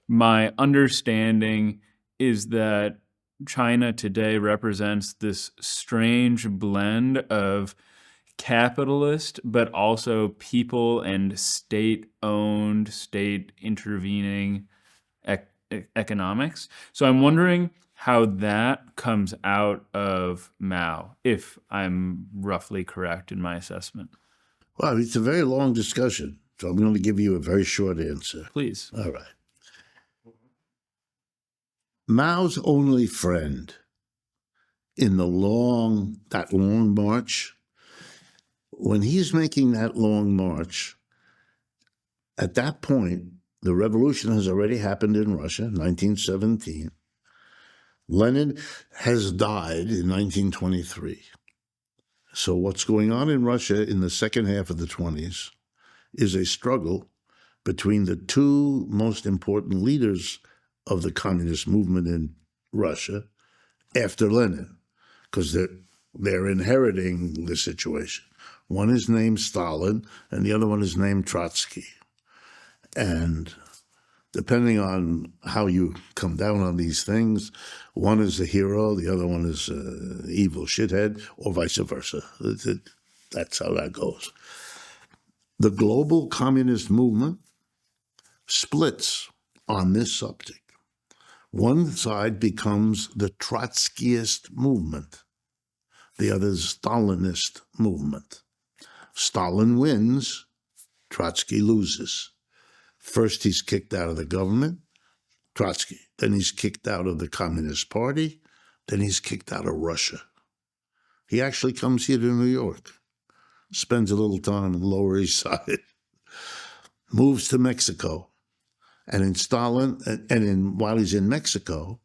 my understanding is that China today represents this strange blend of capitalist, but also people and state-owned, state-intervening economics. So I'm wondering how that comes out of Mao, if I'm roughly correct in my assessment. Well, it's a very long discussion, so I'm going to give you a very short answer. Please. All right. Mao's only friend in that long march, when he's making that long march, at that point, the revolution has already happened in Russia, 1917. Lenin has died in 1923. So what's going on in Russia in the second half of the 20s is a struggle between the two most important leaders of the communist movement in Russia after Lenin, because they're inheriting the situation. One is named Stalin, and the other one is named Trotsky. And depending on how you come down on these things, one is a hero, the other one is an evil shithead, or vice versa. That's how that goes. The global communist movement splits on this subject. One side becomes the Trotskyist movement. The other is Stalinist movement. Stalin wins, Trotsky loses. First, he's kicked out of the government, Trotsky. Then he's kicked out of the Communist Party. Then he's kicked out of Russia. He actually comes here to New York, spends a little time on the Lower East Side, moves to Mexico. And while he's in Mexico,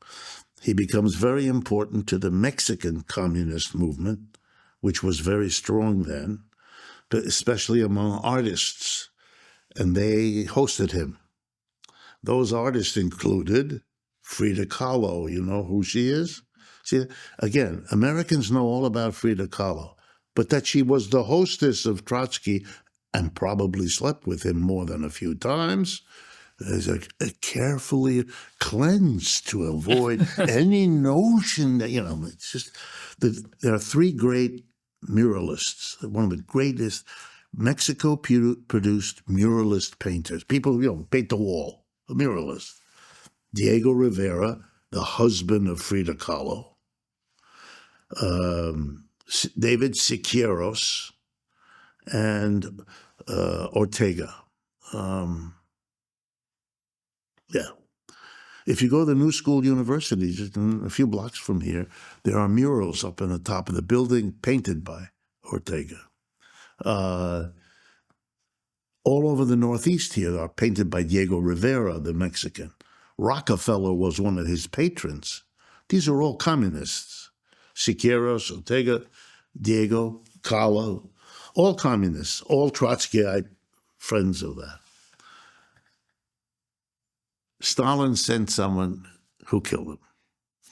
he becomes very important to the Mexican communist movement, which was very strong then, especially among artists. And they hosted him. Those artists included Frida Kahlo. You know who she is? See, again, Americans know all about Frida Kahlo, but that she was the hostess of Trotsky and probably slept with him more than a few times is a carefully cleansed to avoid any notion that, it's just there are three great muralists, one of the greatest Mexico-produced muralist painters. People, paint the wall, a muralist. Diego Rivera, the husband of Frida Kahlo. David Siqueiros and Ortega. If you go to the New School University, just a few blocks from here, there are murals up on the top of the building painted by Ortega. All over the Northeast here are painted by Diego Rivera, the Mexican. Rockefeller was one of his patrons. These are all communists. Siqueiros, Ortega, Diego, Kahlo, all communists, all Trotskyite friends of that. Stalin sent someone who killed him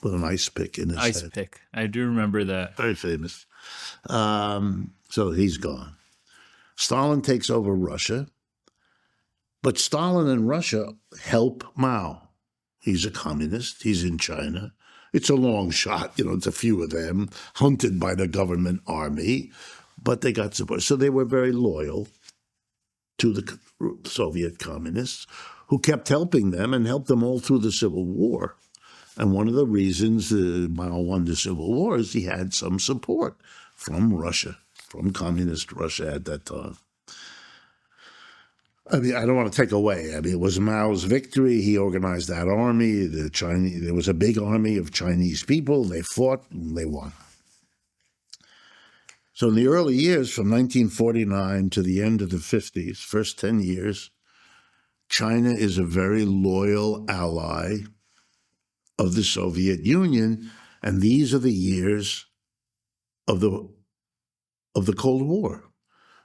with an ice pick in his head. Ice pick. I do remember that. Very famous. So he's gone. Stalin takes over Russia, but Stalin and Russia help Mao. He's a communist. He's in China. It's a long shot. It's a few of them, hunted by the government army, but they got support. So they were very loyal to the Soviet communists, who kept helping them and helped them all through the Civil War. And one of the reasons Mao won the Civil War is he had some support from Russia, from communist Russia at that time. I don't want to take away. It was Mao's victory. He organized that army. There was a big army of Chinese people. They fought and they won. So in the early years, from 1949 to the end of the 50s, first 10 years, China is a very loyal ally of the Soviet Union, and these are the years of the Cold War.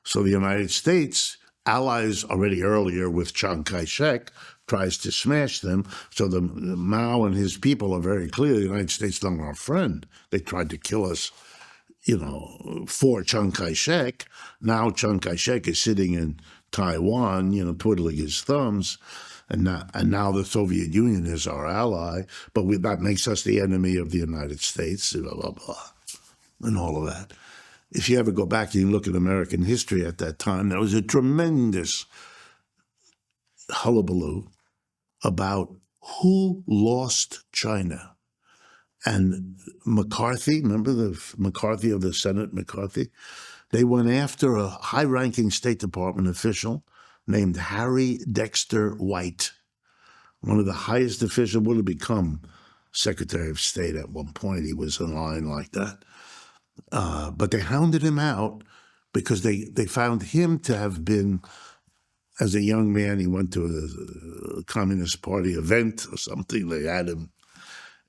So the United States, allies already earlier with Chiang Kai-shek, tries to smash them. So the Mao and his people are very clear. The United States is not our friend. They tried to kill us, for Chiang Kai-shek. Now Chiang Kai-shek is sitting in Taiwan, twiddling his thumbs. And now the Soviet Union is our ally, but that makes us the enemy of the United States, blah, blah, blah, and all of that. If you ever go back and you look at American history at that time, there was a tremendous hullabaloo about who lost China. And McCarthy, remember the McCarthy of the Senate, McCarthy? They went after a high-ranking State Department official named Harry Dexter White, one of the highest officials, would have become Secretary of State at one point. He was in line like that. But they hounded him out because they found him to have been, as a young man, he went to a Communist Party event or something. They had him.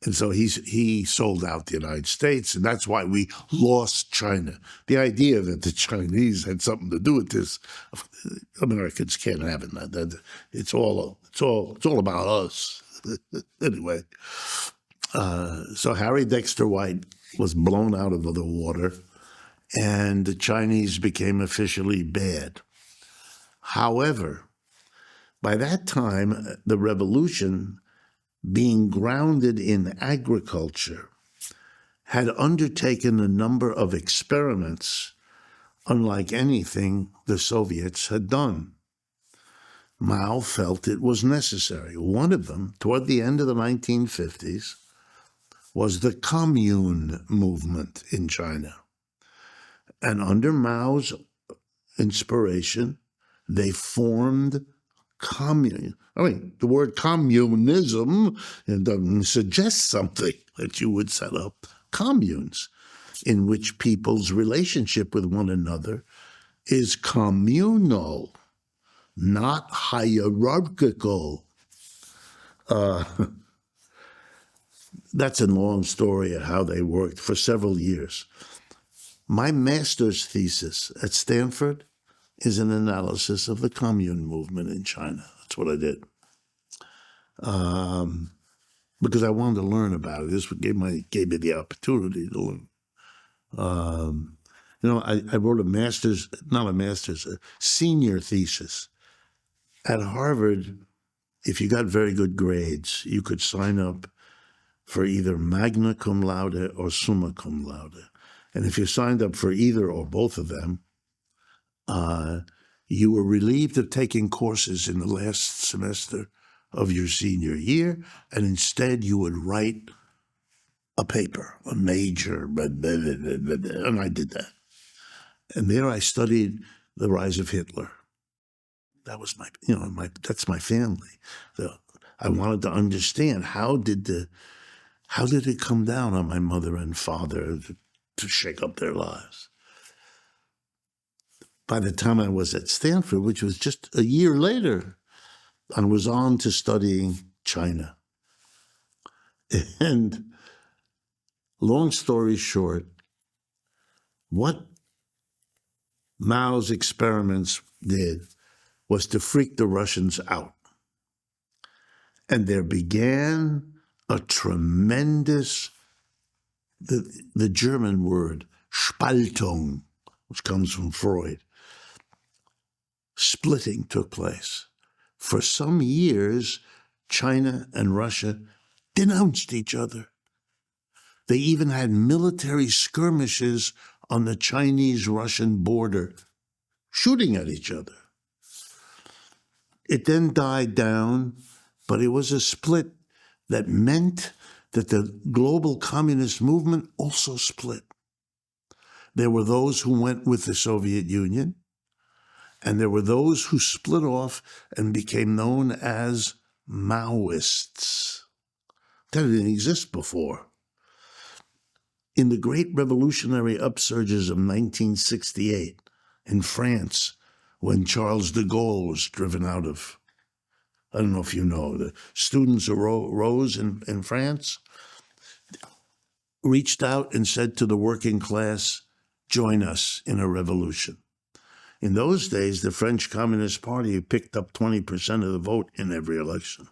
And so he sold out the United States, and that's why we lost China. The idea that the Chinese had something to do with this, Americans can't have it. It's all about us. Anyway, so Harry Dexter White was blown out of the water, and the Chinese became officially bad. However, by that time, the revolution, being grounded in agriculture, had undertaken a number of experiments unlike anything the Soviets had done. Mao felt it was necessary. One of them, toward the end of the 1950s, was the commune movement in China. And under Mao's inspiration, they formed commune. I mean, the word communism suggests something that you would set up communes in which people's relationship with one another is communal, not hierarchical. That's a long story of how they worked for several years. My master's thesis at Stanford is an analysis of the commune movement in China. That's what I did. Because I wanted to learn about it. This gave me the opportunity to learn. I wrote a senior thesis. At Harvard, if you got very good grades, you could sign up for either magna cum laude or summa cum laude. And if you signed up for either or both of them, you were relieved of taking courses in the last semester of your senior year, and instead you would write a paper, a major, and I did that. And there I studied the rise of Hitler. That was that's my family. So I wanted to understand how did it come down on my mother and father to shake up their lives. By the time I was at Stanford, which was just a year later, I was on to studying China. And long story short, what Mao's experiments did was to freak the Russians out. And there began a tremendous, the German word, Spaltung, which comes from Freud. Splitting took place. For some years, China and Russia denounced each other. They even had military skirmishes on the Chinese-Russian border, shooting at each other. It then died down, but it was a split that meant that the global communist movement also split. There were those who went with the Soviet Union, and there were those who split off and became known as Maoists. That didn't exist before. In the great revolutionary upsurges of 1968 in France, when Charles de Gaulle was driven out of, I don't know if you know, the students arose in France, reached out and said to the working class, join us in a revolution. In those days, the French Communist Party picked up 20% of the vote in every election.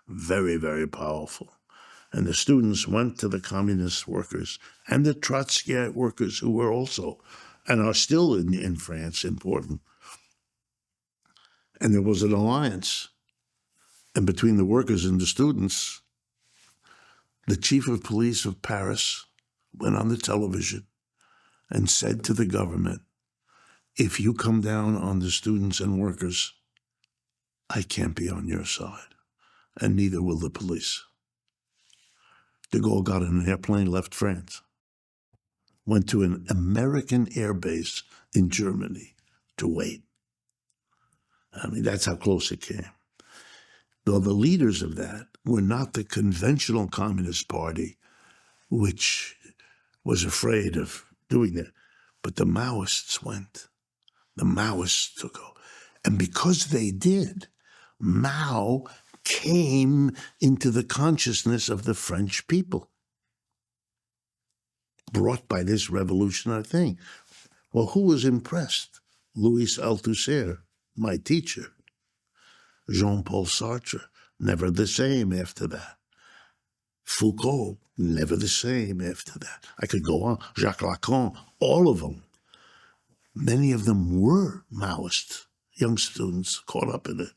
Very, very powerful. And the students went to the communist workers and the Trotskyite workers who were also, and are still in France, important. And there was an alliance. And between the workers and the students, the chief of police of Paris went on the television and said to the government, if you come down on the students and workers, I can't be on your side, and neither will the police. De Gaulle got in an airplane, left France, went to an American air base in Germany to wait. I mean, that's how close it came. Though the leaders of that were not the conventional Communist Party, which was afraid of doing that, but the Maoists went. The Maoists took over. And because they did, Mao came into the consciousness of the French people, brought by this revolutionary thing. Well, who was impressed? Louis Althusser, my teacher. Jean-Paul Sartre, never the same after that. Foucault, never the same after that. I could go on. Jacques Lacan, all of them. Many of them were Maoist, young students caught up in it.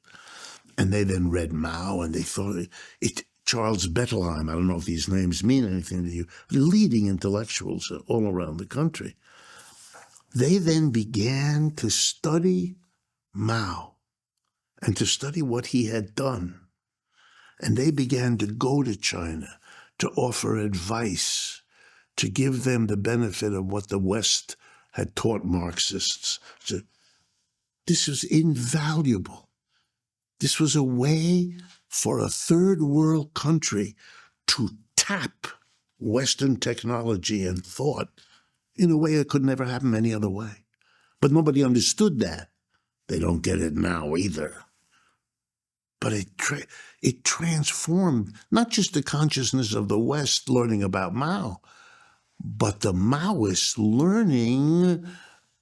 And they then read Mao, and they thought Charles Bettelheim, I don't know if these names mean anything to you, leading intellectuals all around the country. They then began to study Mao and to study what he had done. And they began to go to China to offer advice, to give them the benefit of what the West had taught Marxists. So this was invaluable. This was a way for a third world country to tap Western technology and thought in a way that could never happen any other way. But nobody understood that. They don't get it now either. But it transformed not just the consciousness of the West learning about Mao, but the Maoists learning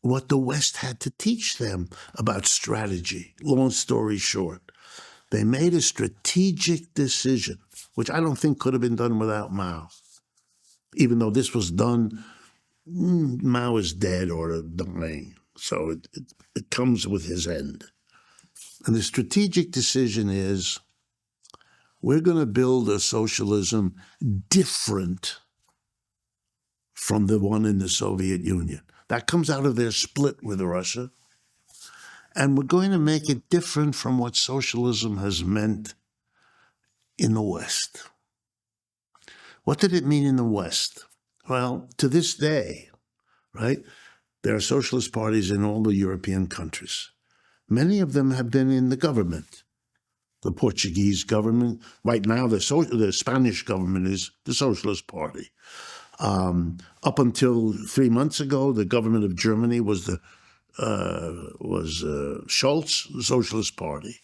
what the West had to teach them about strategy. Long story short, they made a strategic decision, which I don't think could have been done without Mao. Even though this was done, Mao is dead or dying, so it comes with his end. And the strategic decision is, we're going to build a socialism different from the one in the Soviet Union. That comes out of their split with Russia. And we're going to make it different from what socialism has meant in the West. What did it mean in the West? Well, to this day, right, there are socialist parties in all the European countries. Many of them have been in the government. The Portuguese government, right now the Spanish government is the Socialist Party. Up until 3 months ago, the government of Germany was Scholz, the Socialist Party.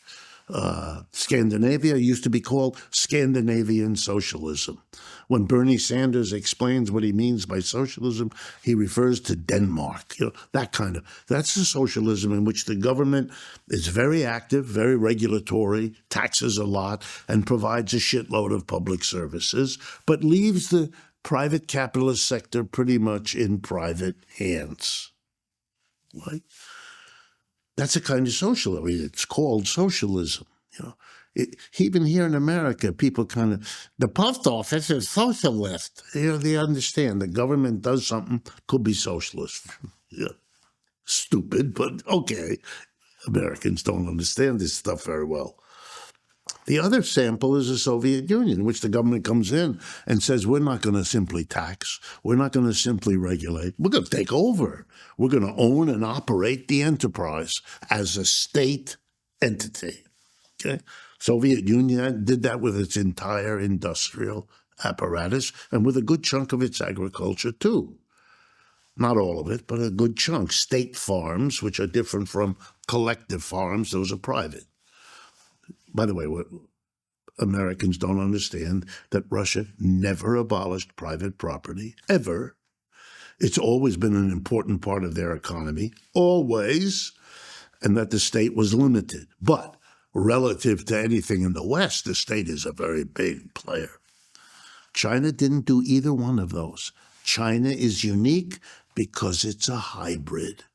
Scandinavia used to be called Scandinavian Socialism. When Bernie Sanders explains what he means by socialism, he refers to Denmark. That's the socialism in which the government is very active, very regulatory, taxes a lot, and provides a shitload of public services, but leaves the private capitalist sector pretty much in private hands. Right? That's a kind of socialism. I mean, it's called socialism. Even here in America, people the post office is socialist. They understand the government does something, could be socialist. Stupid, but okay. Americans don't understand this stuff very well. The other sample is the Soviet Union, in which the government comes in and says, we're not going to simply tax. We're not going to simply regulate. We're going to take over. We're going to own and operate the enterprise as a state entity. Okay? Soviet Union did that with its entire industrial apparatus and with a good chunk of its agriculture, too. Not all of it, but a good chunk. State farms, which are different from collective farms, those are private. By the way, what Americans don't understand that Russia never abolished private property, ever. It's always been an important part of their economy, always, and that the state was limited. But relative to anything in the West, the state is a very big player. China didn't do either one of those. China is unique because it's a hybrid.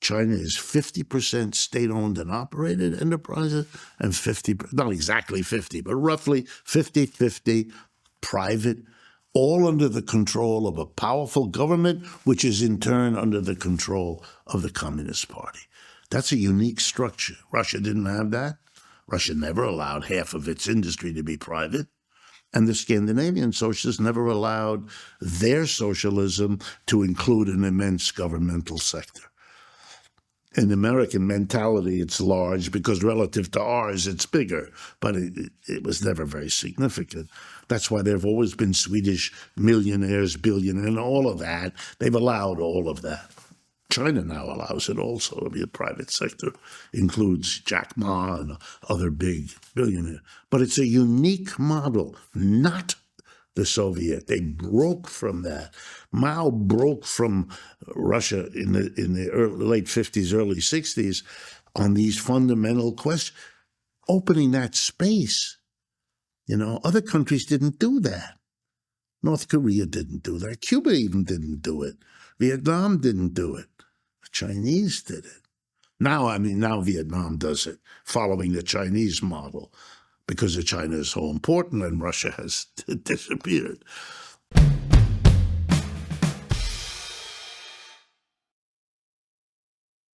China is 50% state-owned and operated enterprises and 50, not exactly 50, but roughly 50-50 private, all under the control of a powerful government, which is in turn under the control of the Communist Party. That's a unique structure. Russia didn't have that. Russia never allowed half of its industry to be private. And the Scandinavian socialists never allowed their socialism to include an immense governmental sector. In American mentality, it's large because relative to ours, it's bigger, but it was never very significant. That's why there have always been Swedish millionaires, billionaires, and all of that. They've allowed all of that. China now allows it also. I mean, the private sector includes Jack Ma and other big billionaires. But it's a unique model, not the Soviet. They broke from that. Mao broke from Russia in the late 50s, early 60s on these fundamental questions, opening that space. You know, other countries didn't do that. North Korea didn't do that. Cuba even didn't do it. Vietnam didn't do it. The Chinese did it. Now Vietnam does it, following the Chinese model, because China is so important and Russia has disappeared.